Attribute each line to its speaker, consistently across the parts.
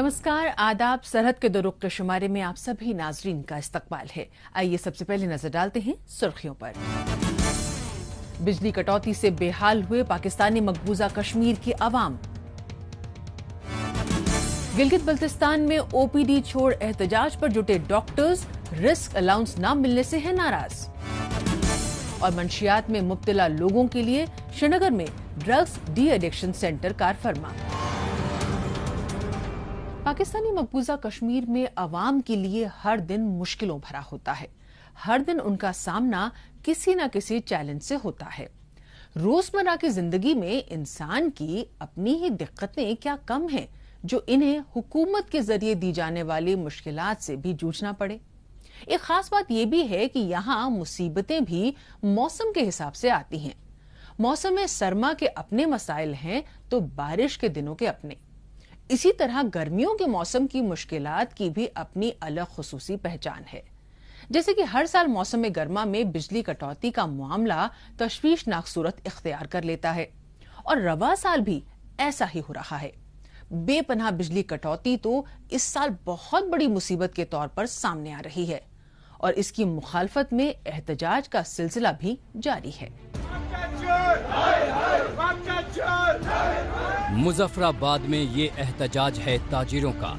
Speaker 1: नमस्कार, आदाब। सरहद के दो रुख के शुमारे में आप सभी नाजरीन का इस्तकबाल है। आइए सबसे पहले नजर डालते हैं सुर्खियों पर। बिजली कटौती से बेहाल हुए पाकिस्तानी मकबूजा कश्मीर की आवाम। गिलगित बल्तिस्तान में ओपीडी छोड़ एहतजाज पर जुटे डॉक्टर्स रिस्क अलाउंस न मिलने से है नाराज। और मंशियात में मुब्तला लोगों के लिए श्रीनगर में drugs de addiction centre car फरमा। पाकिस्तानी मकबूजा कश्मीर में अवाम के लिए हर दिन मुश्किलों भरा होता है। हर दिन उनका सामना किसी न किसी चैलेंज से होता है। रोजमर्रा की जिंदगी में इंसान की अपनी ही दिक्कतें क्या कम हैं जो इन्हें हुकूमत के जरिए दी जाने वाली मुश्किलात से भी जूझना पड़े। एक खास बात यह भी है कि यहाँ मुसीबतें भी मौसम के हिसाब से आती हैं। मौसम में सरमा के अपने मसाइल हैं तो बारिश के दिनों के अपने। इसी तरह गर्मियों के मौसम की मुश्किलात की भी अपनी अलग खुसूसी पहचान है। जैसे कि हर साल मौसम गर्मा में बिजली कटौती का मामला तशवीशनाक सूरत इख्तियार कर लेता है और रवा साल भी ऐसा ही हो रहा है। बेपनाह बिजली कटौती तो इस साल बहुत बड़ी मुसीबत के तौर पर सामने आ रही है और इसकी मुखालफत में एहतजाज का सिलसिला भी जारी है।
Speaker 2: मुजफ्फराबाद में ये एहतजाज है ताजिरों का।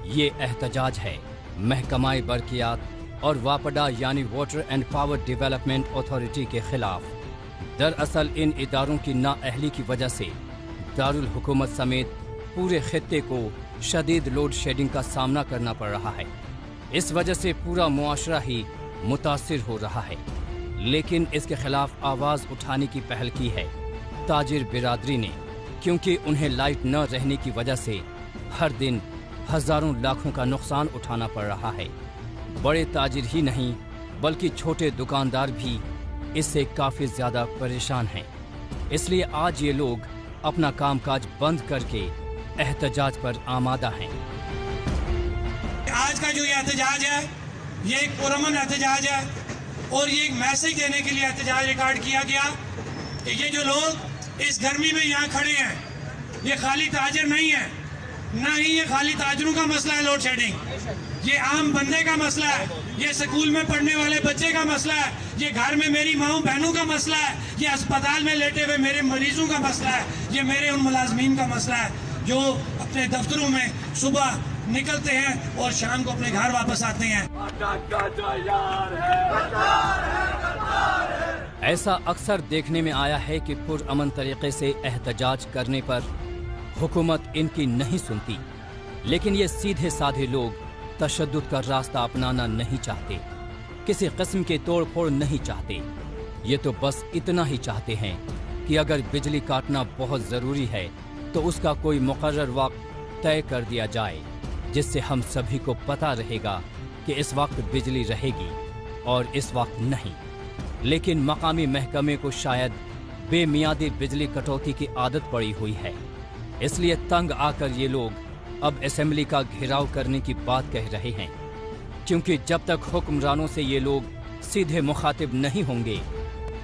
Speaker 2: ये एहतजाज है महकमाए बरकियात और वापडा यानी water and power development authority के खिलाफ। दरअसल इन इदारों की नाअहली की वजह से दारुल हुकूमत समेत पूरे खित्ते को शदीद लोड शेडिंग का सामना करना पड़ रहा है। इस वजह से पूरा मुआशरा ही मुतासिर हो रहा है। लेकिन इसके खिलाफ आवाज उठाने की पहल की है ताजिर बिरादरी ने, क्योंकि उन्हें लाइट न रहने की वजह से हर दिन हजारों लाखों का नुकसान उठाना पड़ रहा है। बड़े ताजिर ही नहीं बल्कि छोटे दुकानदार भी इससे काफी ज्यादा परेशान हैं। इसलिए आज ये लोग अपना कामकाज बंद करके एहतजाज पर आमादा हैं।
Speaker 3: आज का जो ये एहतजाज है ये एक पुरअमन एहतजाज है और ये एक मैसेज देने के लिए एहतजाज रिकॉर्ड किया गया कि ये जो लोग इस गर्मी में यहाँ खड़े हैं ये खाली ताजिर नहीं है, ना ही ये खाली ताजिरों का मसला है लोड शेडिंग, ये आम बंदे का मसला है, ये स्कूल में पढ़ने वाले बच्चे का मसला है, ये घर में मेरी माँ बहनों का मसला है, ये अस्पताल में लेटे हुए मेरे मरीजों का मसला है, ये मेरे उन मुलाजमीन का मसला है जो अपने दफ्तरों में सुबह निकलते हैं और शाम को अपने घर वापस आते हैं।
Speaker 2: ऐसा अक्सर देखने में आया है कि पुरअमन तरीके से एहतजाज करने पर हुकूमत इनकी नहीं सुनती, लेकिन ये सीधे साधे लोग तशद्दुद का रास्ता अपनाना नहीं चाहते, किसी किस्म के तोड़ फोड़ नहीं चाहते। ये तो बस इतना ही चाहते हैं कि अगर बिजली काटना बहुत जरूरी है तो उसका कोई मुकर्रर वक्त तय कर दिया जाए, जिससे हम सभी को पता रहेगा कि इस वक्त बिजली रहेगी और इस वक्त नहीं। लेकिन मकामी महकमे को शायद बेमियादी बिजली कटौती की आदत पड़ी हुई है, इसलिए तंग आकर ये लोग अब असेंबली का घेराव करने की बात कह रहे हैं, क्योंकि जब तक हुक्मरानों से ये लोग सीधे मुखातिब नहीं होंगे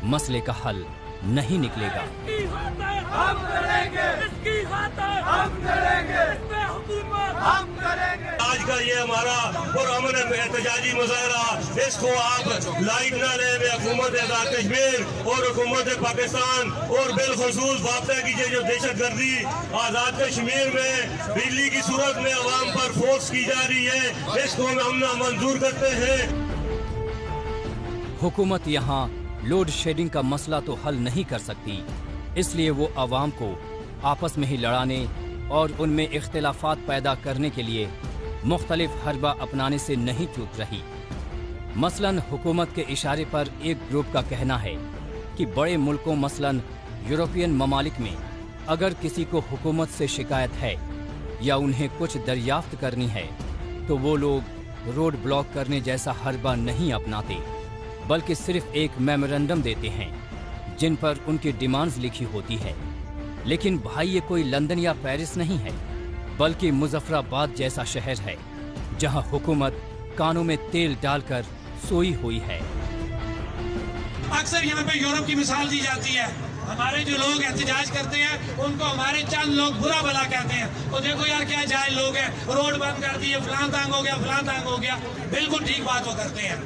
Speaker 2: मसले का हल नहीं निकलेगा।
Speaker 4: हम करेंगे, हम करेंगे, हम करेंगे।
Speaker 5: आज का ये हमारा पुरअमन एहतजाजी मुजाहरा, इसको आप लाइट न लेने हुकूमत आज़ाद कश्मीर और हुकूमत पाकिस्तान और बिलखुसूस वापदा कीजिए जो दहशतगर्दी आज़ाद कश्मीर में बिजली की सूरत में अवाम पर फोर्स की जा रही है, इसको हम ना मंजूर करते हैं।
Speaker 2: हुकूमत यहाँ लोड शेडिंग का मसला तो हल नहीं कर सकती, इसलिए वो अवाम को आपस में ही लड़ाने और उनमें इख्तिलाफात पैदा करने के लिए मुख्तलिफ हरबा अपनाने से नहीं चूक रही। मसलन हुकूमत के इशारे पर एक ग्रुप का कहना है कि बड़े मुल्कों मसलन यूरोपियन ममालिक में अगर किसी को हुकूमत से शिकायत है या उन्हें कुछ दरियाफ्त करनी है तो वो लोग रोड ब्लॉक करने जैसा हरबा नहीं अपनाते, बल्कि सिर्फ एक मेमोरेंडम देते हैं जिन पर उनकी डिमांड्स लिखी होती है। लेकिन भाई ये कोई लंदन या पेरिस नहीं है, बल्कि मुजफ्फराबाद जैसा शहर है जहां हुकूमत कानों में तेल डालकर सोई हुई है।
Speaker 3: अक्सर यहाँ पे यूरोप की मिसाल दी जाती है, हमारे जो लोग एहतजाज करते हैं उनको हमारे चंद लोग बुरा भला कहते हैं। तो देखो यार क्या जाहिल लोग हैं, रोड बंद कर दिए, फलां तांग हो गया, फलां तांग हो गया। बिल्कुल ठीक बात वो करते हैं।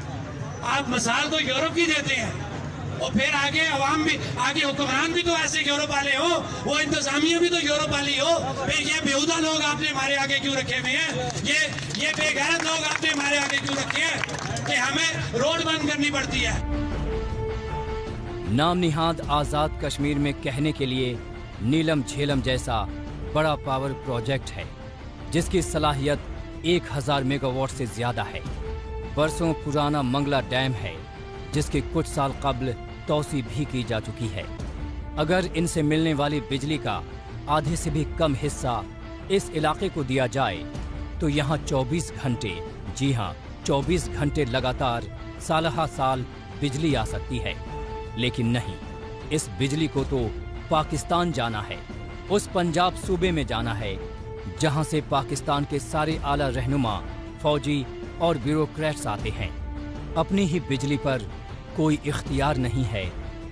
Speaker 3: आप मिसाल तो यूरोप की देते हैं और फिर आगे अवाम भी, आगे हुक्मरान भी तो ऐसे यूरोप वाले हो, वो इंतजामिया भी तो यूरोप वाली हो। फिर ये बेहुदा लोग आपने हमारे आगे क्यों रखे हुए हैं? ये बेगैरत लोग आपने हमारे आगे क्यों रखे हैं कि हमें रोड बंद करनी पड़ती है?
Speaker 2: नाम निहाद आजाद कश्मीर में कहने के लिए नीलम झेलम जैसा बड़ा पावर प्रोजेक्ट है जिसकी सलाहियत 1000 मेगावाट से ज्यादा है। बरसों पुराना मंगला डैम है जिसके कुछ साल कबल तोसी भी की जा चुकी है। अगर इनसे मिलने वाली बिजली का आधे से भी कम हिस्सा इस इलाके को दिया जाए तो यहाँ 24 घंटे, जी हाँ 24 घंटे लगातार साल साल बिजली आ सकती है। लेकिन नहीं, इस बिजली को तो पाकिस्तान जाना है, उस पंजाब सूबे में जाना है जहाँ से पाकिस्तान के सारे आला रहनुमा, फौजी और ब्यूरोक्रेट्स आते हैं। अपनी ही बिजली पर कोई इख्तियार नहीं है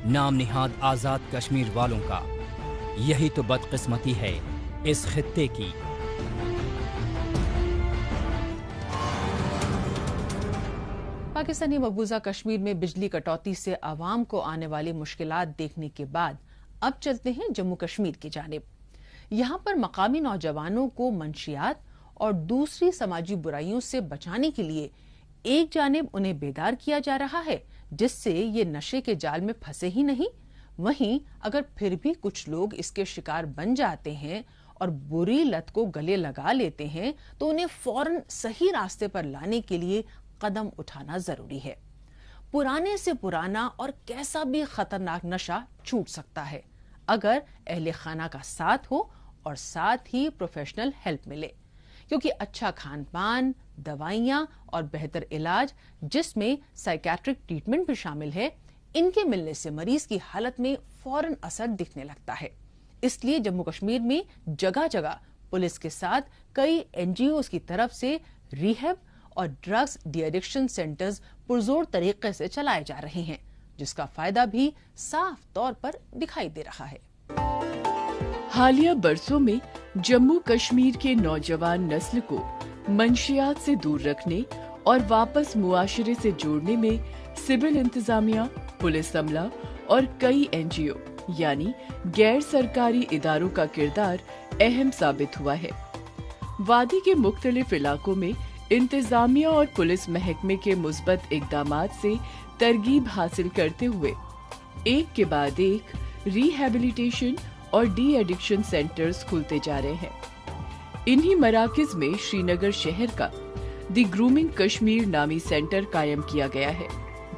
Speaker 2: नाम निहाद आजाद कश्मीर वालों का। यही तो बदकिस्मती है इस खित्ते की।
Speaker 1: पाकिस्तानी मकबूजा कश्मीर में बिजली कटौती से आवाम को आने वाली मुश्किलात देखने के बाद अब चलते हैं जम्मू कश्मीर की जानिब। यहाँ पर मकामी नौजवानों को मंशियात और दूसरी समाजी बुराइयों से बचाने के लिए एक जानिब उन्हें बेदार किया जा रहा है जिससे ये नशे के जाल में फंसे ही नहीं, वहीं अगर फिर भी कुछ लोग इसके शिकार बन जाते हैं और बुरी लत को गले लगा लेते हैं तो उन्हें फौरन सही रास्ते पर लाने के लिए कदम उठाना जरूरी है। पुराने से पुराना और कैसा भी खतरनाक नशा छूट सकता है अगर अहले खाना का साथ हो और साथ ही प्रोफेशनल हेल्प मिले, क्योंकि अच्छा खान पान, दवाइयां और बेहतर इलाज जिसमें साइकेट्रिक ट्रीटमेंट भी शामिल है, इनके मिलने से मरीज की हालत में फौरन असर दिखने लगता है। इसलिए जम्मू कश्मीर में जगह जगह पुलिस के साथ कई NGOs की तरफ से रिहैब और ड्रग्स डी एडिक्शन सेंटर्स पुरजोर तरीके से चलाए जा रहे हैं, जिसका फायदा भी साफ तौर पर दिखाई दे रहा है।
Speaker 6: हालिया बरसों में जम्मू कश्मीर के नौजवान नस्ल को मंशियात से दूर रखने और वापस मुआशरे से जोड़ने में सिविल इंतजामिया, पुलिस अमला और कई NGO यानी गैर सरकारी इदारों का किरदार अहम साबित हुआ है। वादी के मुख्तलिफ इलाकों में इंतजामिया और पुलिस महकमे के मुस्बत इकदामात से तरगीब हासिल करते हुए एक के बाद एक रिहैबिलिटेशन और डी एडिक्शन सेंटर्स खुलते जा रहे हैं। इन्हीं मराकज में श्रीनगर शहर का द ग्रूमिंग कश्मीर नामी सेंटर कायम किया गया है,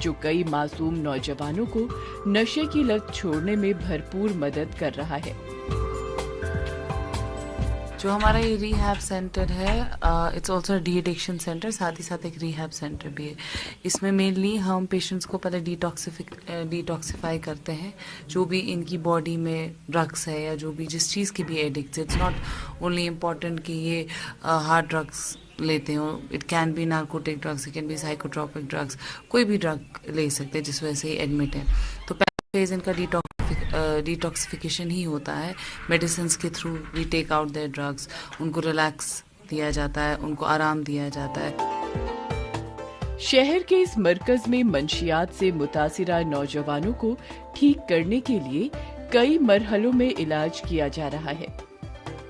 Speaker 6: जो कई मासूम नौजवानों को नशे की लत छोड़ने में भरपूर मदद कर रहा है।
Speaker 7: जो हमारा ये रिहैब सेंटर है, it's also de addiction centre, साथ ही साथ एक रिहैब सेंटर भी है। इसमें मेनली हम पेशेंट्स को पहले डिटॉक्सिफाई करते हैं, जो भी इनकी बॉडी में ड्रग्स है या जो भी जिस चीज़ की भी एडिक्ट है। इट्स नॉट ओनली इम्पॉर्टेंट कि ये हार्ड ड्रग्स लेते हो, it can be narcotic drugs, it can be psychotropic drugs, कोई भी ड्रग ले सकते हैं जिस वजह से एडमिट है। तो पहले फेज इनका डिटॉक्सिफिकेशन ही होता है। मेडिसिन के through we take out their drugs, उनको रिलैक्स दिया जाता है, उनको आराम दिया जाता है।
Speaker 6: शहर के इस मरकज में मंशियात से मुतासिरा नौजवानों को ठीक करने के लिए कई मरहलों में इलाज किया जा रहा है।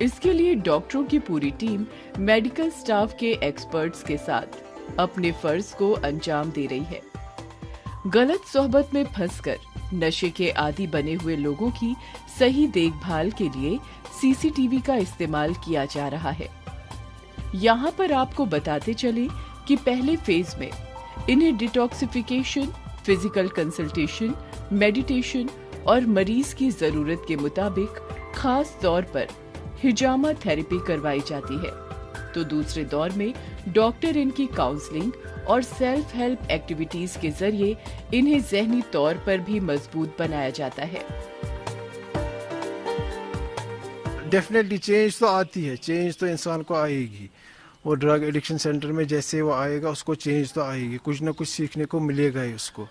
Speaker 6: इसके लिए डॉक्टरों की पूरी टीम मेडिकल स्टाफ के एक्सपर्ट्स के साथ अपने फर्ज को अंजाम दे रही है। गलत सोहबत में फंसकर नशे के आदी बने हुए लोगों की सही देखभाल के लिए CCTV का इस्तेमाल किया जा रहा है। यहाँ पर आपको बताते चले कि पहले फेज में इन्हें डिटॉक्सिफिकेशन, फिजिकल कंसल्टेशन, मेडिटेशन और मरीज की जरूरत के मुताबिक खास तौर पर हिजामा थेरेपी करवाई जाती है, तो दूसरे दौर में डॉक्टर इनकी काउंसलिंग और सेल्फ हेल्प एक्टिविटीज के जरिए इन्हें ज़हनी तौर पर भी मजबूत बनाया जाता है।
Speaker 8: डेफिनेटली चेंज तो आती है, चेंज तो इंसान को आएगी, वो ड्रग एडिक्शन सेंटर में जैसे वो आएगा उसको चेंज तो आएगी, कुछ ना कुछ सीखने को मिलेगा ही उसको।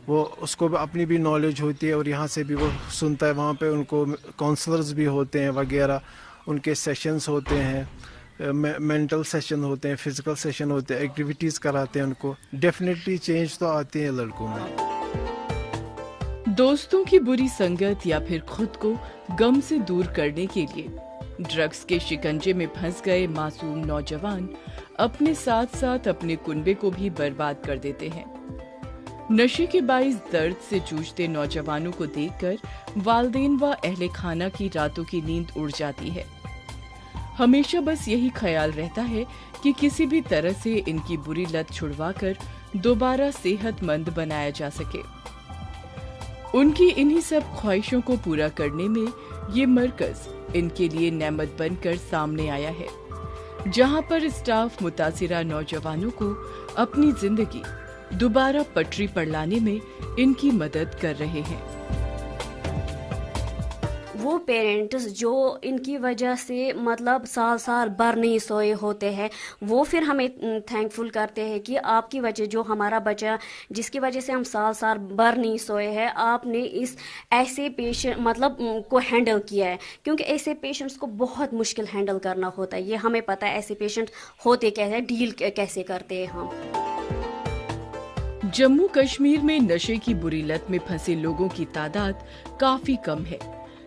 Speaker 8: वो उसको भी अपनी भी नॉलेज होती है और यहाँ से भी वो सुनता है, वहाँ पे उनको काउंसलर्स भी होते हैं वगैरह, उनके सेशंस होते हैं, मेंटल सेशन होते हैं, फिजिकल सेशन होते हैं, एक्टिविटीज़ कराते हैं उनको। डेफिनेटली चेंज तो आती है लड़कों में।
Speaker 6: दोस्तों की बुरी संगत या फिर खुद को गम से दूर करने के लिए ड्रग्स के शिकंजे में फंस गए मासूम नौजवान अपने साथ साथ अपने कुनबे को भी बर्बाद कर देते हैं। नशे के बाइस दर्द से जूझते नौजवानों को देखकर वालिदैन व अहले खाना की रातों की नींद उड़ जाती है। हमेशा बस यही ख्याल रहता है कि किसी भी तरह से इनकी बुरी लत छुड़वाकर दोबारा सेहतमंद बनाया जा सके। उनकी इन्हीं सब ख्वाहिशों को पूरा करने में ये मरकज इनके लिए नेमत बनकर सामने आया है, जहां पर स्टाफ मुतासिरा नौजवानों को अपनी जिंदगी दोबारा पटरी पर लाने में इनकी मदद कर रहे हैं।
Speaker 9: वो पेरेंट्स जो इनकी वजह से मतलब साल साल भर नहीं सोए होते हैं, वो फिर हमें थैंकफुल करते हैं कि आपकी वजह, जो हमारा बच्चा जिसकी वजह से हम साल साल भर नहीं सोए हैं, आपने इस ऐसे पेशेंट मतलब को हैंडल किया है, क्योंकि ऐसे पेशेंट्स को बहुत मुश्किल हैंडल करना होता है। ये हमें पता है ऐसे पेशेंट होते कैसे, डील कैसे करते हैं हम।
Speaker 6: जम्मू कश्मीर में नशे की बुरी लत में फंसे लोगों की तादाद काफी कम है,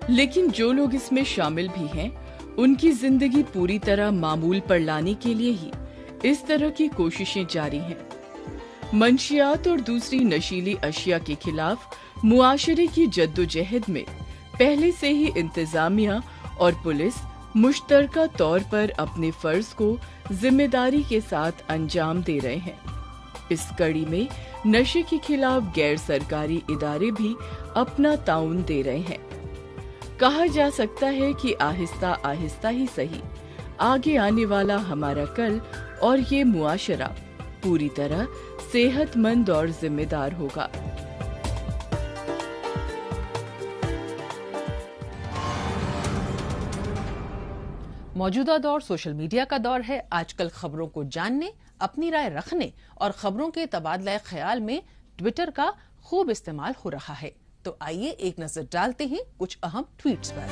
Speaker 6: लेकिन जो लोग इसमें शामिल भी हैं, उनकी जिंदगी पूरी तरह मामूल पर लाने के लिए ही इस तरह की कोशिशें जारी हैं। मंशियात और दूसरी नशीली अशिया के खिलाफ मुआशरे की जद्दोजहद में पहले से ही इंतजामिया और पुलिस मुश्तरका तौर पर अपने फर्ज को जिम्मेदारी के साथ अंजाम दे रहे हैं। इस कड़ी में नशे के खिलाफ गैर सरकारी इदारे भी अपना ताउन दे रहे हैं। कहा जा सकता है कि आहिस्ता आहिस्ता ही सही आगे आने वाला हमारा कल और ये मुआशरा पूरी तरह सेहतमंद और जिम्मेदार होगा।
Speaker 1: मौजूदा दौर सोशल मीडिया का दौर है। आजकल खबरों को जानने, अपनी राय रखने और खबरों के तबादला ख्याल में ट्विटर का खूब इस्तेमाल हो रहा है। तो आइए एक नजर डालते हैं कुछ अहम ट्वीट्स पर।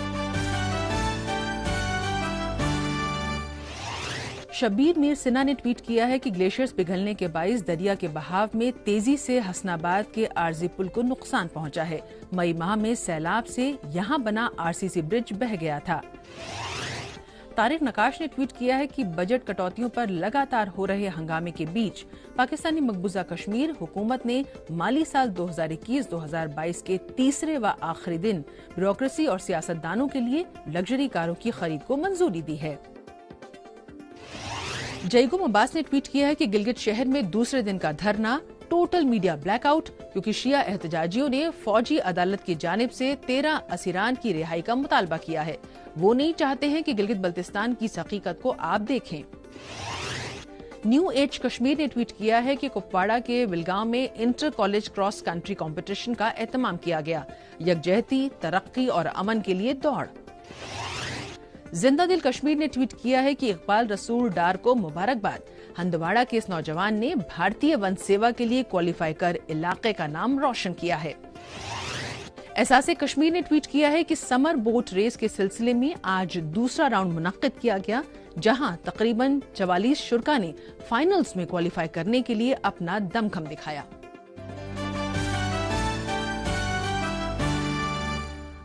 Speaker 1: शब्बीर मीर सिन्हा ने ट्वीट किया है कि ग्लेशियर्स पिघलने के बाइस दरिया के बहाव में तेजी से हसनाबाद के आरजी पुल को नुकसान पहुंचा है। मई माह में सैलाब से यहां बना आरसीसी ब्रिज बह गया था। तारिक नकाश ने ट्वीट किया है कि बजट कटौतियों पर लगातार हो रहे हंगामे के बीच पाकिस्तानी मकबूजा कश्मीर हुकूमत ने माली साल 2021-2022 के तीसरे व आखिरी दिन ब्यूरोक्रेसी और सियासतदानों के लिए लग्जरी कारों की खरीद को मंजूरी दी है। जयगुम अब्बास ने ट्वीट किया है कि गिलगित शहर में दूसरे दिन का धरना, टोटल मीडिया ब्लैकआउट, क्योंकि शिया एहतजाजियों ने फौजी अदालत की जानिब से 13 असीरान की रिहाई का मुतालबा किया है। वो नहीं चाहते हैं कि गिलगित बल्तिस्तान की हकीकत को आप देखें। न्यू एज कश्मीर ने ट्वीट किया है कि कुपवाड़ा के विलगांव में inter college cross country competition का एहतमाम किया गया। यकजहती, तरक्की और अमन के लिए दौड़। जिंदा दिल कश्मीर ने ट्वीट किया है कि इकबाल रसूल डार को मुबारकबाद। हंदवाड़ा के इस नौजवान ने भारतीय वन सेवा के लिए क्वालिफाई कर इलाके का नाम रोशन किया है। एहसासे कश्मीर ने ट्वीट किया है कि समर बोट रेस के सिलसिले में आज दूसरा राउंड मुनक्किद किया गया, जहां तकरीबन 44 शुरका ने फाइनल्स में क्वालिफाई करने के लिए अपना दमखम दिखाया।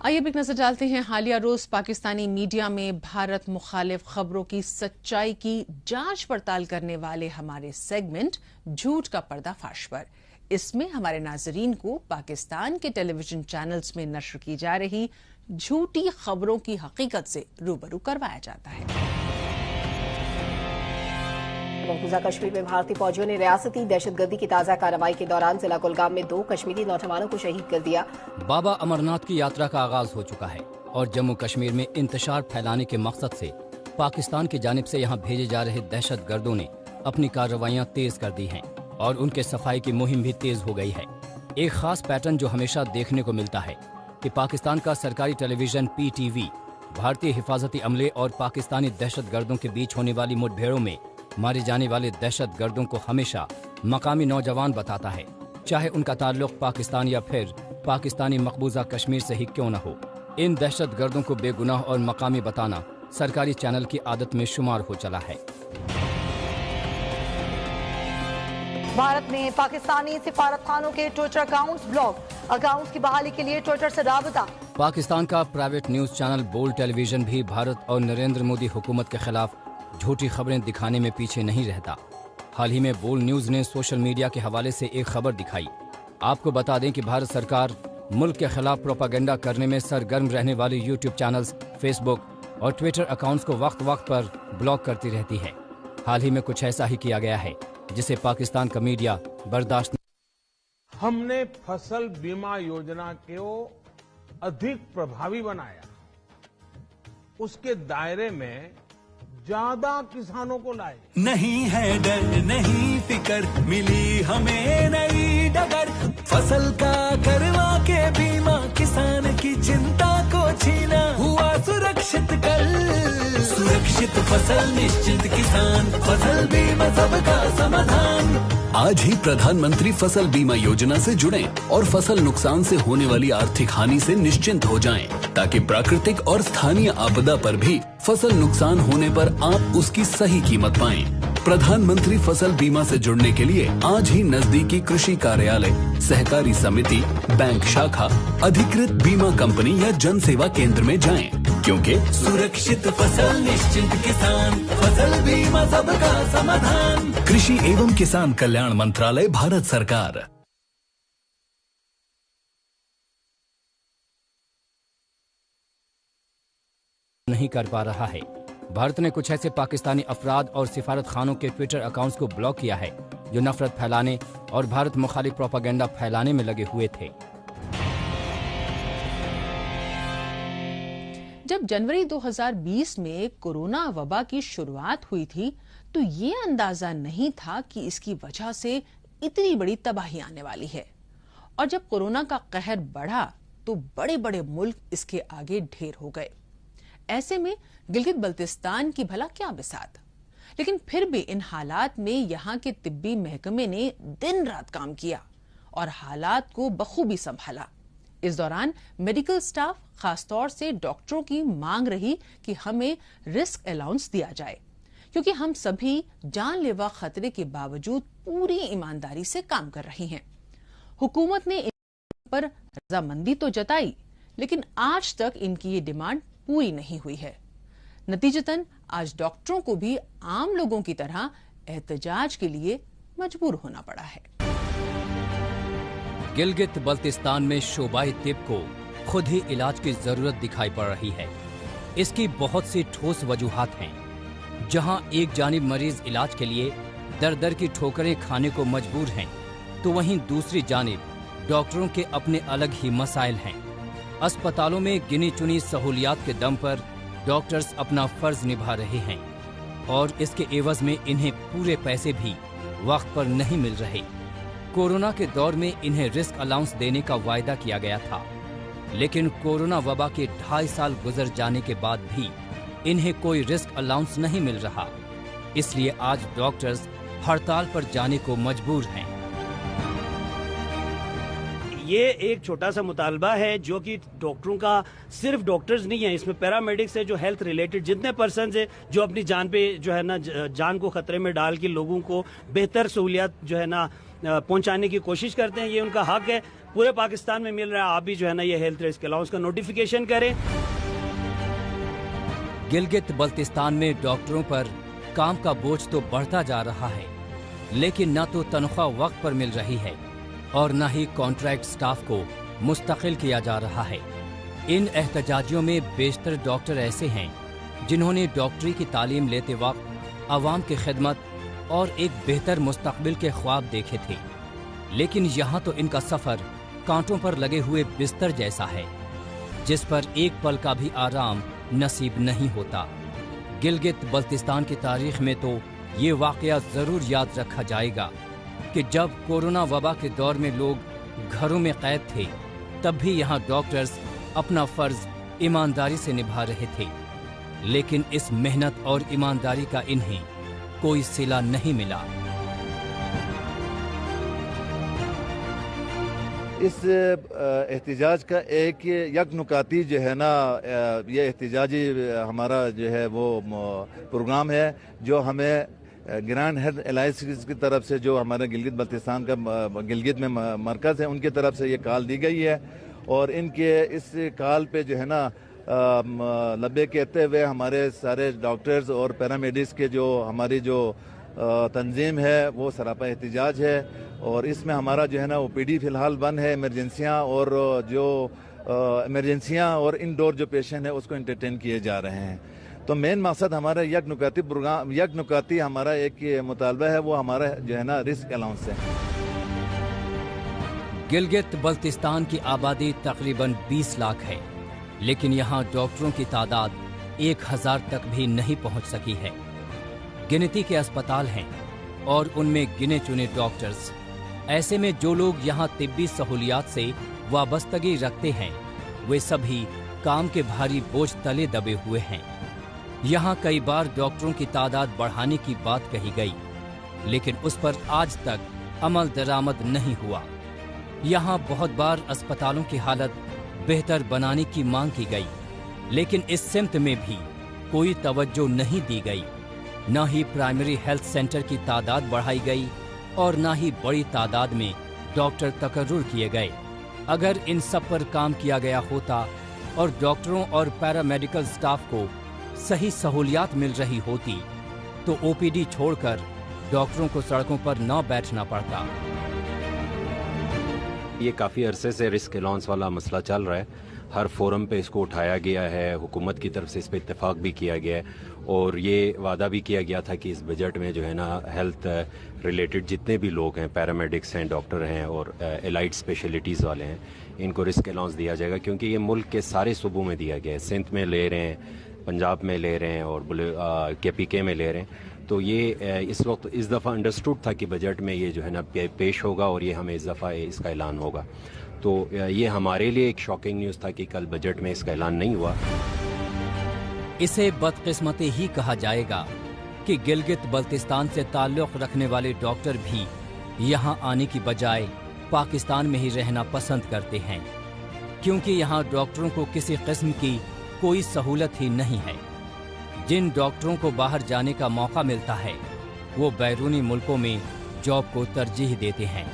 Speaker 1: आइए अब एक नजर डालते हैं हालिया रोज पाकिस्तानी मीडिया में भारत मुखालिफ खबरों की सच्चाई की जांच पड़ताल करने वाले हमारे सेगमेंट झूठ का पर्दाफाश पर। इसमें हमारे नाजरीन को पाकिस्तान के टेलीविजन चैनल्स में नश्र की जा रही झूठी खबरों की हकीकत से रूबरू करवाया जाता है।
Speaker 10: मकबूजा कश्मीर में भारतीय फौजियों ने रियासती दहशतगर्दी की ताज़ा कार्रवाई के दौरान जिला कुलगाम में 2 कश्मीरी नौजवानों को शहीद कर दिया।
Speaker 2: बाबा अमरनाथ की यात्रा का आगाज हो चुका है और जम्मू कश्मीर में इंतशार फैलाने के मकसद से पाकिस्तान की जानिब से यहाँ भेजे जा रहे दहशतगर्दों ने अपनी कार्रवाइयाँ तेज कर दी हैं और उनके सफाई की मुहिम भी तेज हो गई है। एक खास पैटर्न जो हमेशा देखने को मिलता है कि पाकिस्तान का सरकारी टेलीविजन PTV भारतीय हिफाजती अमले और पाकिस्तानी दहशतगर्दों के बीच होने वाली मुठभेड़ों में मारे जाने वाले दहशतगर्दों को हमेशा मकामी नौजवान बताता है, चाहे उनका ताल्लुक पाकिस्तान या फिर पाकिस्तानी मकबूजा कश्मीर से ही क्यों न हो। इन दहशतगर्दों को बेगुनाह और मकामी बताना सरकारी चैनल की आदत में शुमार हो चला है।
Speaker 11: भारत में पाकिस्तानी सिफारतखानों के ट्विटर अकाउंट्स की बहाली के लिए ट्विटर से राबता।
Speaker 2: पाकिस्तान का private news channel bold television भी भारत और नरेंद्र मोदी हुकूमत के खिलाफ झूठी खबरें दिखाने में पीछे नहीं रहता। हाल ही में बोल्ड न्यूज ने सोशल मीडिया के हवाले से एक खबर दिखाई। आपको बता दें कि भारत सरकार मुल्क के खिलाफ प्रोपागेंडा करने में सरगर्म रहने वाले यूट्यूब चैनल्स, फेसबुक और ट्विटर अकाउंट्स को वक्त वक्त पर ब्लॉक करती रहती है। हाल ही में कुछ ऐसा ही किया गया है जिसे पाकिस्तान का मीडिया बर्दाश्त।
Speaker 12: हमने फसल बीमा योजना को अधिक प्रभावी बनाया, उसके दायरे में ज्यादा किसानों को लाए।
Speaker 13: नहीं है डर नहीं फिकर, मिली हमें नई डगर, फसल का करवा के बीमा, किसान की चिंता को छीना, हुआ सुरक्षित कल, सुरक्षित फसल निश्चित किसान, फसल बीमा सबका समाधान।
Speaker 14: आज ही प्रधानमंत्री फसल बीमा योजना से जुड़ें और फसल नुकसान से होने वाली आर्थिक हानि से निश्चिंत हो जाएं, ताकि प्राकृतिक और स्थानीय आपदा पर भी फसल नुकसान होने पर आप उसकी सही कीमत पाएं। प्रधानमंत्री फसल बीमा से जुड़ने के लिए आज ही नजदीकी कृषि कार्यालय, सहकारी समिति, बैंक शाखा, अधिकृत बीमा कंपनी या जन सेवा केंद्र में जाएं, क्योंकि
Speaker 13: सुरक्षित फसल निश्चिंत किसान, फसल बीमा सबका समाधान।
Speaker 14: कृषि एवं किसान कल्याण मंत्रालय, भारत सरकार।
Speaker 2: नहीं कर पा रहा है। भारत ने कुछ ऐसे पाकिस्तानी अफराद और सिफारत खानों के ट्विटर अकाउंट्स को ब्लॉक किया है जो नफरत फैलाने और भारत मुखालिफ प्रोपागेंडा फैलाने में लगे हुए थे।
Speaker 1: जब जनवरी 2020 में कोरोना वबा की शुरुआत हुई थी तो ये अंदाजा नहीं था कि इसकी वजह से इतनी बड़ी तबाही आने वाली है। और जब कोरोना का कहर बढ़ा तो बड़े बड़े मुल्क इसके आगे ढेर हो गए। ऐसे में गिलगित बल्तिस्तान की भला क्या बिसात। लेकिन फिर भी इन हालात में यहाँ के तिब्बी महकमे ने दिन रात काम किया और हालात को बखूबी संभाला। इस दौरान मेडिकल स्टाफ, खासतौर से डॉक्टरों की मांग रही कि हमें रिस्क अलाउंस दिया जाए, क्योंकि हम सभी जानलेवा खतरे के बावजूद पूरी ईमानदारी से काम कर रही हैं। हुकूमत ने इन पर रजामंदी तो जताई, लेकिन आज तक इनकी ये डिमांड पूरी नहीं हुई है। नतीजतन आज डॉक्टरों को भी आम लोगों की तरह एहतजाज के लिए मजबूर होना पड़ा है।
Speaker 2: गिलगित बल्तिस्तान में शोबाए तिब को खुद ही इलाज की जरूरत दिखाई पड़ रही है। इसकी बहुत सी ठोस वजूहात हैं। जहां एक जानिब मरीज इलाज के लिए दर दर की ठोकरें खाने को मजबूर हैं, तो वहीं दूसरी जानिब डॉक्टरों के अपने अलग ही मसाइल हैं। अस्पतालों में गिनी चुनी सहूलियात के दम पर डॉक्टर्स अपना फर्ज निभा रहे हैं और इसके एवज में इन्हें पूरे पैसे भी वक्त पर नहीं मिल रहे। कोरोना के दौर में इन्हें रिस्क अलाउंस देने का वायदा किया गया था, लेकिन कोरोना वबा के 2.5 साल गुजर जाने के बाद भी इन्हें कोई रिस्क अलाउंस नहीं मिल रहा। इसलिए आज डॉक्टर्स हड़ताल पर जाने को मजबूर हैं।
Speaker 15: ये एक छोटा सा मुतालबा है जो कि डॉक्टरों का, सिर्फ डॉक्टर्स नहीं है, इसमें पैरामेडिक्स है, जो हेल्थ रिलेटेड जितने पर्सन है जो अपनी जान पे जो है ना जान को खतरे में डाल के लोगों को बेहतर सहूलियत जो है ना पहुंचाने की कोशिश करते हैं। ये उनका हक है, पूरे पाकिस्तान में मिल रहा है। आप भी जो है ना ये हेल्थ रिस्क अलाउंस का नोटिफिकेशन करें।
Speaker 2: गिलगित बल्तिस्तान में डॉक्टरों पर काम का बोझ तो बढ़ता जा रहा है, लेकिन न तो तनख्वाह वक्त पर मिल रही है और न ही कॉन्ट्रैक्ट स्टाफ को मुस्तकिल किया जा रहा है। इन एहतजाजियों में बेशतर डॉक्टर ऐसे हैं जिन्होंने डॉक्टरी की तालीम लेते वक्त आवाम की खिदमत और एक बेहतर मुस्तकबिल के ख्वाब देखे थे, लेकिन यहाँ तो इनका सफर कांटों पर लगे हुए बिस्तर जैसा है, जिस पर एक पल का भी आराम नसीब नहीं होता। गिलगित बल्तिस्तान की तारीख में तो ये वाकया जरूर याद रखा जाएगा कि जब कोरोना वबा के दौर में लोग घरों में कैद थे, तब भी यहाँ डॉक्टर्स अपना फर्ज ईमानदारी से निभा रहे थे। लेकिन इस मेहनत और ईमानदारी का इन्हें कोई सिला नहीं मिला।
Speaker 16: इस एहतिजाज का एक यकनुकाती जो है ना, ये एहतिजाजी हमारा जो है वो प्रोग्राम है जो हमें ग्रैंड हेड एलायंस की तरफ से, जो हमारे गिलगित बल्तिस्तान का गिलगित में मरकज़ है, उनकी तरफ से ये कॉल दी गई है। और इनके इस कॉल पे जो है ना लब्बे कहते हुए हमारे सारे डॉक्टर्स और पैरामेडिक्स के जो हमारी जो तंजीम है वो सरापा एहतिजाज है। और इसमें हमारा जो है ना ओपीडी फ़िलहाल बंद है। इमरजेंसियाँ और जो इमरजेंसियाँ और इंडोर जो पेशेंट है उसको एंटरटेन किए जा रहे हैं। तो मेन मकसद हमारा यकनुकाती प्रोग्राम, यकनुकाती हमारा एक मुतालबा है, वो हमारा जो है ना रिस्क अलाउंस है।
Speaker 2: गिलगित बल्तिस्तान की आबादी तकरीबन 20 लाख है, लेकिन यहाँ डॉक्टरों की तादाद 1000 तक भी नहीं पहुँच सकी है। गिनती के अस्पताल हैं और उनमें गिने चुने डॉक्टर्स। ऐसे में जो लोग यहाँ तिब्बी सहूलियात से वाबस्तगी रखते हैं वे सभी काम के भारी बोझ तले दबे हुए हैं। यहाँ कई बार डॉक्टरों की तादाद बढ़ाने की बात कही गई, लेकिन उस पर आज तक अमल दरामद नहीं हुआ। यहाँ बहुत बार अस्पतालों की हालत बेहतर बनाने की मांग की गई, लेकिन इस सिमत में भी कोई तवज्जो नहीं दी गई। न ही प्राइमरी हेल्थ सेंटर की तादाद बढ़ाई गई और न ही बड़ी तादाद में डॉक्टर तकर्रुर किए गए। अगर इन सब पर काम किया गया होता और डॉक्टरों और पैरामेडिकल स्टाफ को सही सहूलियात मिल रही होती तो ओपीडी छोड़कर डॉक्टरों को सड़कों पर न बैठना पड़ता।
Speaker 17: ये काफ़ी अरसे से रिस्क अलाउंस वाला मसला चल रहा है। हर फोरम पे इसको उठाया गया है, हुकूमत की तरफ से इस पे इत्तेफाक भी किया गया है और ये वादा भी किया गया था कि इस बजट में जो है ना हेल्थ रिलेटेड जितने भी लोग हैं, पैरामेडिक्स हैं, डॉक्टर हैं और एलाइड स्पेशलिटीज़ वाले हैं, इनको रिस्क अलाउंस दिया जाएगा, क्योंकि ये मुल्क के सारे सूबों में दिया गया है। सिंध में ले रहे हैं, पंजाब में ले रहे हैं और KPK में ले रहे हैं। तो ये इस वक्त इस दफ़ा अंडरस्टूड था कि बजट में ये जो है ना पेश होगा और ये हमें इस दफ़ा इसका ऐलान होगा। तो ये हमारे लिए एक शॉकिंग न्यूज़ था कि कल बजट में इसका ऐलान नहीं हुआ।
Speaker 2: इसे बदकिस्मती ही कहा जाएगा कि गिलगित बल्तिस्तान से ताल्लुक़ रखने वाले डॉक्टर भी यहाँ आने की बजाय पाकिस्तान में ही रहना पसंद करते हैं, क्योंकि यहाँ डॉक्टरों को किसी किस्म की कोई सहूलत ही नहीं है। जिन डॉक्टरों को बाहर जाने का मौका मिलता है वो बैरूनी मुल्कों में जॉब को तरजीह देते हैं,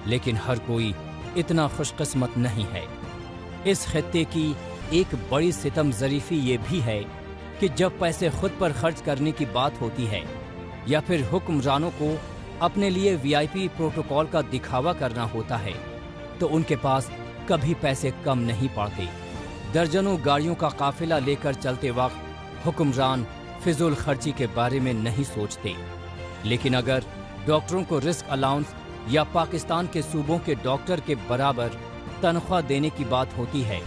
Speaker 2: लेकिन हर कोई इतना खुशकिस्मत नहीं है। इस खित्ते की एक बड़ी सितम ज़रीफ़ी ये भी है कि जब पैसे खुद पर खर्च करने की बात होती है या फिर हुक्मरानों को अपने लिए VIP प्रोटोकॉल का दिखावा करना होता है तो उनके पास कभी पैसे कम नहीं पड़ते। दर्जनों गाड़ियों का काफिला लेकर चलते वक्त हुक्मरान फिजूल खर्ची के बारे में नहीं सोचते, लेकिन अगर डॉक्टरों को रिस्क अलाउंस या पाकिस्तान के सूबों के डॉक्टर के बराबर तनख्वाह देने की बात होती है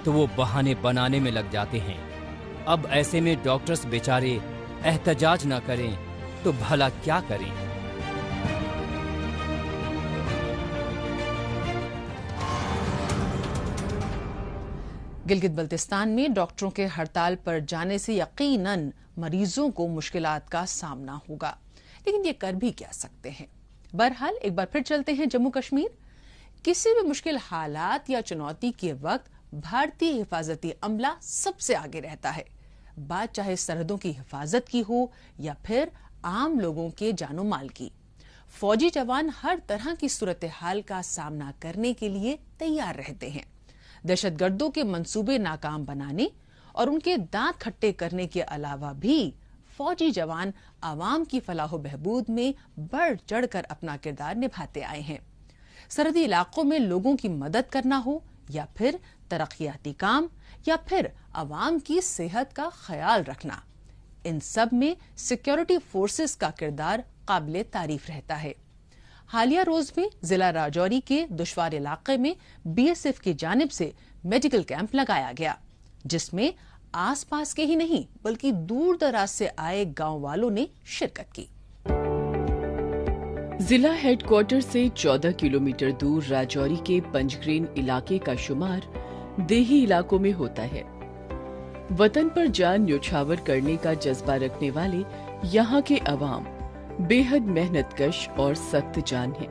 Speaker 2: तो वो बहाने बनाने में लग जाते हैं। अब ऐसे में डॉक्टर्स बेचारे एहतजाज न करें तो भला क्या करें।
Speaker 1: गिलगित बल्तिस्तान में डॉक्टरों के हड़ताल पर जाने से यकीनन मरीजों को मुश्किलात का सामना होगा, लेकिन ये कर भी क्या सकते हैं। बहरहाल एक बार फिर चलते हैं जम्मू कश्मीर। किसी भी मुश्किल हालात या चुनौती के वक्त भारतीय हिफाजती अमला सबसे आगे रहता है। बात चाहे सरहदों की हिफाजत की हो या फिर आम लोगों के जानो माल की। फौजी जवान हर तरह की सूरत हाल का सामना करने के लिए तैयार रहते हैं। दहशतगर्दों के मंसूबे नाकाम बनाने और उनके दांत खट्टे करने के अलावा भी फौजी जवान आवाम की फलाह बहबूद में बढ़ चढ़कर अपना किरदार निभाते आए हैं। सरहदी इलाकों में लोगों की मदद करना हो या फिर तरक्याती काम या फिर आवाम की सेहत का ख्याल रखना, इन सब में सिक्योरिटी फोर्सेस का किरदार काबिले तारीफ रहता है। हालिया रोज में जिला राजौरी के दुश्वार इलाके में BSF की जानिब से मेडिकल कैंप लगाया गया, जिसमें आसपास के ही नहीं बल्कि दूर दराज से आए गांव वालों ने शिरकत की।
Speaker 6: जिला हेडक्वार्टर से 14 किलोमीटर दूर राजौरी के पंजग्रेन इलाके का शुमार देही इलाकों में होता है। वतन पर जान न्योछावर करने का जज्बा रखने वाले यहाँ के अवाम बेहद मेहनतकश और सख्त जान है।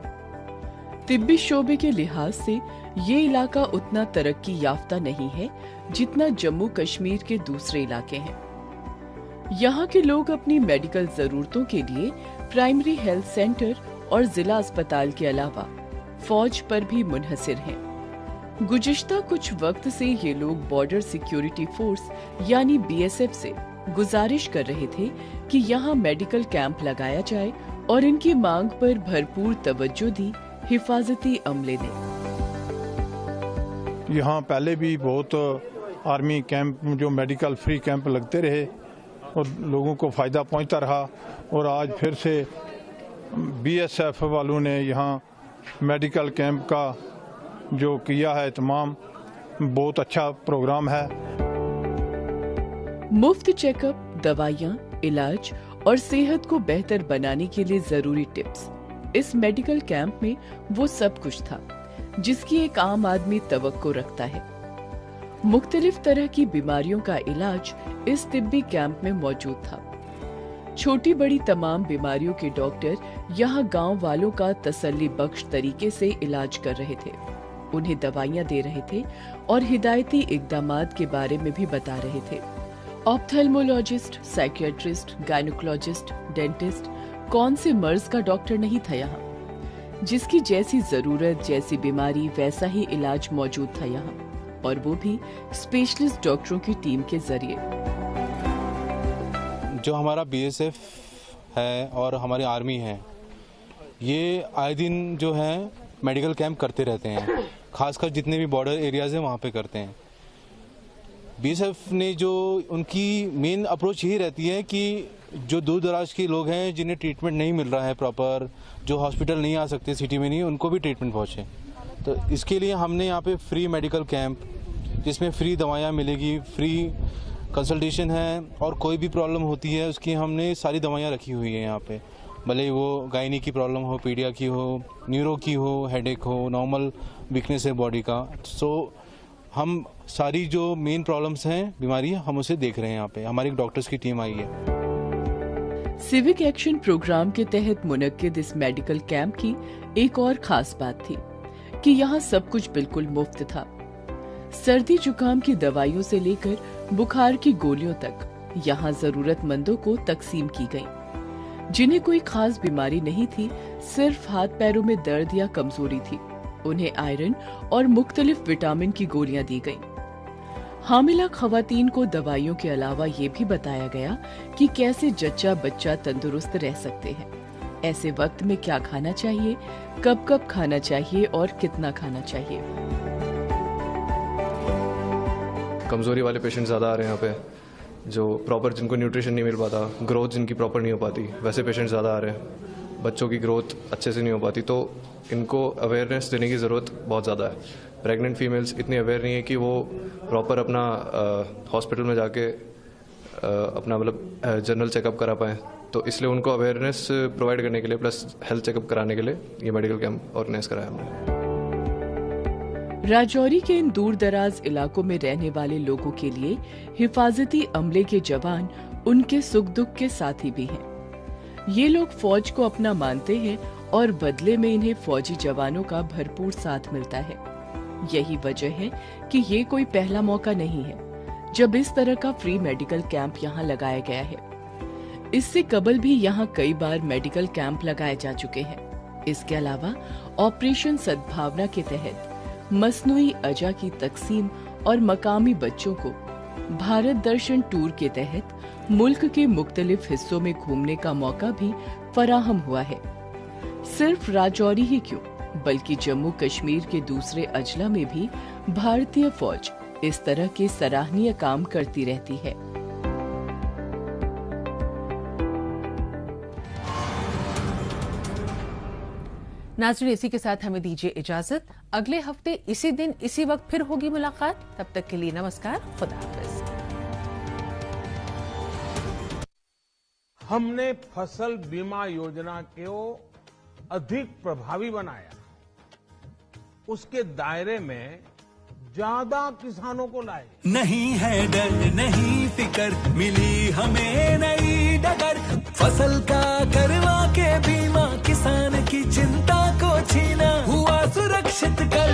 Speaker 6: तिब्बी शोबे के लिहाज से ये इलाका उतना तरक्की याफ्ता नहीं है जितना जम्मू कश्मीर के दूसरे इलाके हैं। यहाँ के लोग अपनी मेडिकल जरूरतों के लिए प्राइमरी हेल्थ सेंटर और जिला अस्पताल के अलावा फौज पर भी मुनहसिर हैं। गुज़िश्ता कुछ वक्त से ये लोग बॉर्डर सिक्योरिटी फोर्स यानी BSF से गुजारिश कर रहे थे कि यहाँ मेडिकल कैंप लगाया जाए और इनकी मांग पर भरपूर तवज्जो दी हिफाजती अमले ने।
Speaker 18: यहाँ पहले भी बहुत आर्मी कैंप जो मेडिकल फ्री कैंप लगते रहे और लोगों को फ़ायदा पहुँचता रहा, और आज फिर से BSF वालों ने यहाँ मेडिकल कैंप का जो किया है तमाम बहुत अच्छा प्रोग्राम है।
Speaker 6: मुफ्त चेकअप, दवाइयाँ, इलाज और सेहत को बेहतर बनाने के लिए जरूरी टिप्स, इस मेडिकल कैंप में वो सब कुछ था जिसकी एक आम आदमी तवक्को रखता है। मुख्तलिफ तरह की बीमारियों का इलाज इस तिब्बी कैंप में मौजूद था। छोटी बड़ी तमाम बीमारियों के डॉक्टर यहाँ गांव वालों का तसल्ली बख्श तरीके से इलाज कर रहे थे, उन्हें दवाइयाँ दे रहे थे और हिदायती इक़दामात के बारे में भी बता रहे थे। ऑप्थेल्मोलॉजिस्ट, साइकियाट्रिस्ट, गायनोकोलॉजिस्ट, डेंटिस्ट, कौन से मर्ज का डॉक्टर नहीं था यहाँ। जिसकी जैसी जरूरत, जैसी बीमारी, वैसा ही इलाज मौजूद था यहाँ, और वो भी स्पेशलिस्ट डॉक्टरों की टीम के जरिए।
Speaker 19: जो हमारा BSF है और हमारी आर्मी है, ये आए दिन जो है मेडिकल कैंप करते रहते हैं, खासकर जितने भी बॉर्डर एरियाज हैं वहाँ पे करते हैं। BSF ने जो उनकी मेन अप्रोच यही रहती है कि जो दूर दराज के लोग हैं जिन्हें ट्रीटमेंट नहीं मिल रहा है प्रॉपर, जो हॉस्पिटल नहीं आ सकते, सिटी में नहीं, उनको भी ट्रीटमेंट पहुँचे। तो इसके लिए हमने यहाँ पे फ्री मेडिकल कैंप जिसमें फ्री दवाइयाँ मिलेगी, फ्री कंसल्टेशन है, और कोई भी प्रॉब्लम होती है उसकी हमने सारी दवाइयाँ रखी हुई है यहाँ पे, भले वो गायनी की प्रॉब्लम हो, पीडिया की हो, न्यूरो की हो, हेडेक हो, नॉर्मल वीकनेस है बॉडी का। सो हम सारी जो मेन प्रॉब्लम्स हैं, बीमारी, हम उसे देख रहे हैं यहाँ पे। हमारी डॉक्टर्स की टीम आई है।
Speaker 6: सिविक एक्शन प्रोग्राम के तहत मुनक्किद इस मेडिकल कैंप की एक और खास बात थी कि यहाँ सब कुछ बिल्कुल मुफ्त था। सर्दी जुकाम की दवाइयों से लेकर बुखार की गोलियों तक यहाँ जरूरतमंदों को तकसीम की गई। जिन्हें कोई खास बीमारी नहीं थी, सिर्फ हाथ पैरों में दर्द या कमजोरी थी, उन्हें आयरन और मुख्तलिफ विटामिन की गोलियां दी गईं। हामिला खवातीन को दवाइयों के अलावा ये भी बताया गया कि कैसे जच्चा बच्चा तंदुरुस्त रह सकते हैं, ऐसे वक्त में क्या खाना चाहिए, कब कब खाना चाहिए और कितना खाना चाहिए।
Speaker 20: कमजोरी वाले पेशेंट ज़्यादा आ रहे हैं यहाँ पे, जो प्रॉपर जिनको न्यूट्रिशन नहीं मिल पाता, ग्रोथ जिनकी प्रॉपर नहीं हो पाती, वैसे पेशेंट ज़्यादा आ रहे हैं। बच्चों की ग्रोथ अच्छे से नहीं हो पाती, तो इनको अवेयरनेस देने की ज़रूरत बहुत ज़्यादा है। प्रेग्नेंट फीमेल्स इतनी अवेयर नहीं है कि वो प्रॉपर अपना हॉस्पिटल में जाके अपना मतलब जनरल चेकअप करा पाएँ, तो इसलिए उनको अवेयरनेस प्रोवाइड करने के लिए प्लस हेल्थ चेकअप कराने के लिए ये मेडिकल कैंप ऑर्गेनाइज कराया हमने।
Speaker 6: राजौरी के इन दूर दराज इलाकों में रहने वाले लोगों के लिए हिफाजती अमले के जवान उनके सुख दुख के साथी भी हैं। ये लोग फौज को अपना मानते हैं और बदले में इन्हें फौजी जवानों का भरपूर साथ मिलता है। यही वजह है कि ये कोई पहला मौका नहीं है जब इस तरह का फ्री मेडिकल कैंप यहाँ लगाया गया है। इससे कबल भी यहाँ कई बार मेडिकल कैंप लगाए जा चुके हैं। इसके अलावा ऑपरेशन सद्भावना के तहत मसनूई अजा की तकसीम और मकामी बच्चों को भारत दर्शन टूर के तहत मुल्क के मुख्तलिफ हिस्सों में घूमने का मौका भी फराहम हुआ है। सिर्फ राजौरी ही क्यों, बल्कि जम्मू कश्मीर के दूसरे अजला में भी भारतीय फौज इस तरह के सराहनीय काम करती रहती है।
Speaker 1: नाज़रीन, इसी के साथ हमें दीजिए इजाजत। अगले हफ्ते इसी दिन इसी वक्त फिर होगी मुलाकात। तब तक के लिए नमस्कार, खुदा हाफिज।
Speaker 12: हमने फसल बीमा योजना को अधिक प्रभावी बनाया, उसके दायरे में ज्यादा किसानों को लाए।
Speaker 13: नहीं है डर, नहीं फिकर, मिली हमें नई डगर। फसल का करवा के बीमा किसान की चिंता को छीना, हुआ सुरक्षित कल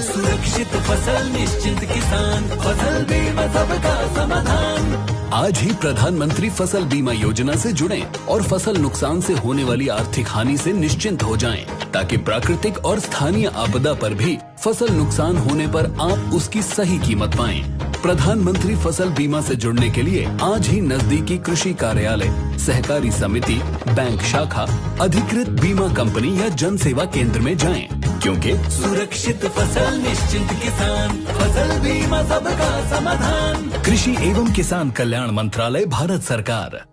Speaker 13: सुरक्षित फसल निश्चिंत किसान, फसल बीमा सबका समाधान।
Speaker 14: आज ही प्रधानमंत्री फसल बीमा योजना से जुड़ें और फसल नुकसान से होने वाली आर्थिक हानि से निश्चिंत हो जाएं, ताकि प्राकृतिक और स्थानीय आपदा पर भी फसल नुकसान होने पर आप उसकी सही कीमत पाएं। प्रधानमंत्री फसल बीमा से जुड़ने के लिए आज ही नजदीकी कृषि कार्यालय, सहकारी समिति, बैंक शाखा, अधिकृत बीमा कंपनी या जन सेवा केंद्र में जाएं, क्योंकि
Speaker 13: सुरक्षित फसल निश्चिंत किसान, फसल बीमा सबका समाधान।
Speaker 14: कृषि एवं किसान कल्याण मंत्रालय, भारत सरकार।